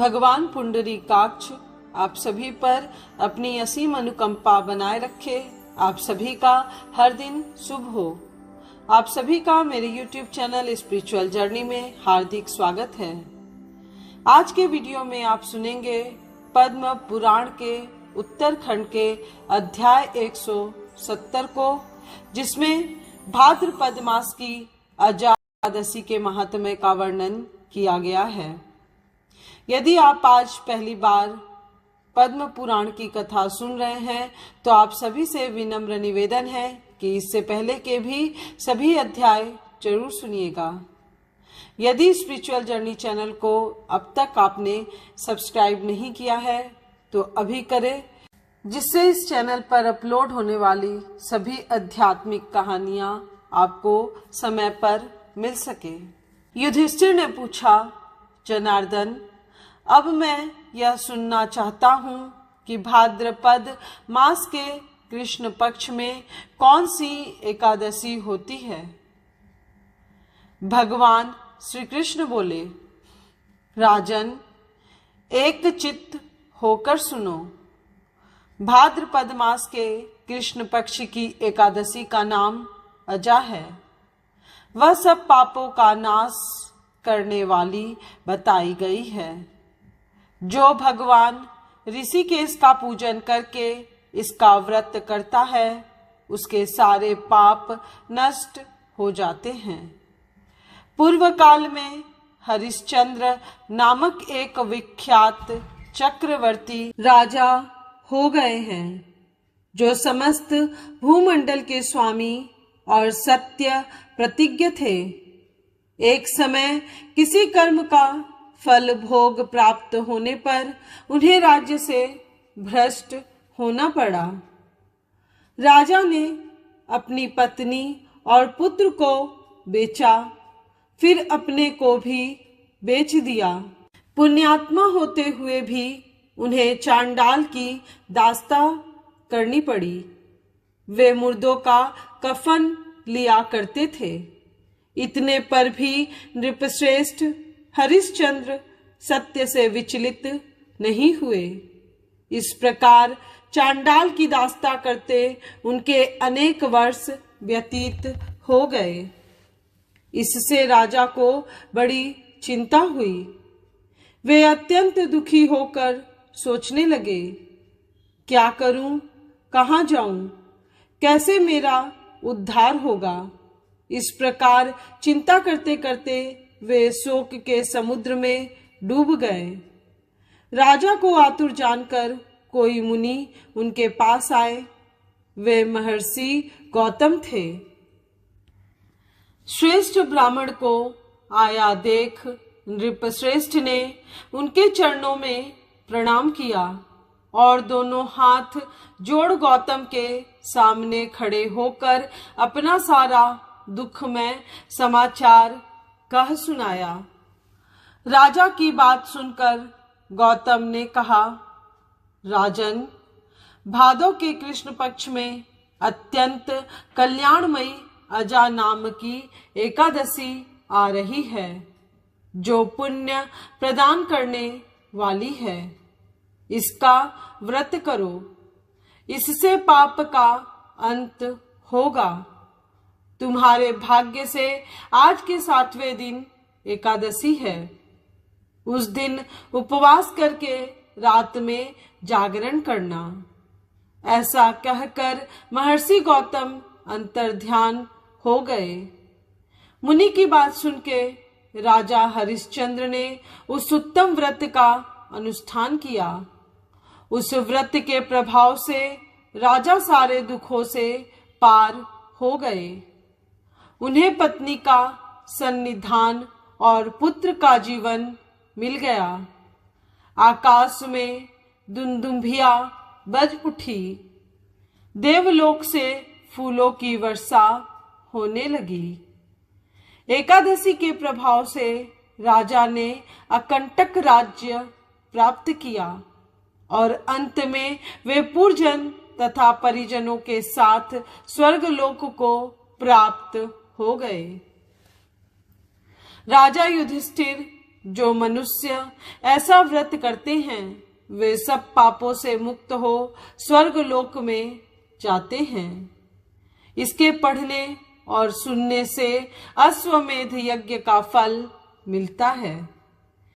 भगवान पुंडरीकाक्ष आप सभी पर अपनी असीम अनुकंपा बनाए रखे। आप सभी का हर दिन शुभ हो। आप सभी का मेरे YouTube चैनल स्पिरिचुअल जर्नी में हार्दिक स्वागत है। आज के वीडियो में आप सुनेंगे पद्म पुराण के उत्तरखंड के अध्याय 170 को, जिसमें भाद्रपद मास की अजा एकादशी के महात्म्य का वर्णन किया गया है। यदि आप आज पहली बार पद्म पुराण की कथा सुन रहे हैं तो आप सभी से विनम्र निवेदन है कि इससे पहले के भी सभी अध्याय जरूर सुनिएगा। यदि स्पिरिचुअल जर्नी चैनल को अब तक आपने सब्सक्राइब नहीं किया है तो अभी करें, जिससे इस चैनल पर अपलोड होने वाली सभी आध्यात्मिक कहानियां आपको समय पर मिल सके। युधिष्ठिर ने पूछा, जनार्दन, अब मैं यह सुनना चाहता हूँ कि भाद्रपद मास के कृष्ण पक्ष में कौन सी एकादशी होती है। भगवान श्री कृष्ण बोले, राजन, एक चित्त होकर सुनो। भाद्रपद मास के कृष्ण पक्ष की एकादशी का नाम अजा है। वह सब पापों का नाश करने वाली बताई गई है। जो भगवान ऋषिकेश का पूजन करके इसका व्रत करता है उसके सारे पाप नष्ट हो जाते हैं। पूर्व काल में हरिश्चंद्र नामक एक विख्यात चक्रवर्ती राजा हो गए हैं, जो समस्त भूमंडल के स्वामी और सत्य प्रतिज्ञ थे। एक समय किसी कर्म का फल भोग प्राप्त होने पर उन्हें राज्य से भ्रष्ट होना पड़ा। राजा ने अपनी पत्नी और पुत्र को बेचा, फिर अपने को भी बेच दिया। पुण्यात्मा होते हुए भी उन्हें चांडाल की दास्ता करनी पड़ी। वे मुर्दों का कफन लिया करते थे। इतने पर भी नृपश्रेष्ठ हरिश्चंद्र सत्य से विचलित नहीं हुए। इस प्रकार चांडाल की दास्ता करते उनके अनेक वर्ष व्यतीत हो गए। इससे राजा को बड़ी चिंता हुई। वे अत्यंत दुखी होकर सोचने लगे, क्या करूं, कहाँ जाऊं, कैसे मेरा उद्धार होगा। इस प्रकार चिंता करते करते वे शोक के समुद्र में डूब गए। राजा को आतुर जानकर कोई मुनि उनके पास आए। वे महर्षि गौतम थे। श्रेष्ठ ब्राह्मण को आया देख नृपश्रेष्ठ ने उनके चरणों में प्रणाम किया और दोनों हाथ जोड़ गौतम के सामने खड़े होकर अपना सारा दुखमय समाचार कह सुनाया। राजा की बात सुनकर गौतम ने कहा, राजन, भादो के कृष्ण पक्ष में अत्यंत कल्याणमयी अजा नाम की एकादशी आ रही है, जो पुण्य प्रदान करने वाली है। इसका व्रत करो, इससे पाप का अंत होगा। तुम्हारे भाग्य से आज के 7वें दिन एकादशी है। उस दिन उपवास करके रात में जागरण करना। ऐसा कहकर महर्षि गौतम अंतर्ध्यान हो गए। मुनि की बात सुन के राजा हरिश्चंद्र ने उस उत्तम व्रत का अनुष्ठान किया। उस व्रत के प्रभाव से राजा सारे दुखों से पार हो गए। उन्हें पत्नी का सन्निधान और पुत्र का जीवन मिल गया। आकाश में दुंदुभिया बज उठी। देवलोक से फूलों की वर्षा होने लगी। एकादशी के प्रभाव से राजा ने अकंटक राज्य प्राप्त किया और अंत में वे पूर्वजन तथा परिजनों के साथ स्वर्गलोक को प्राप्त हो गए। राजा युधिष्ठिर जो मनुष्य ऐसा व्रत करते हैं वे सब पापों से मुक्त हो स्वर्ग लोक में जाते हैं। इसके पढ़ने और सुनने से अश्वमेध यज्ञ का फल मिलता है।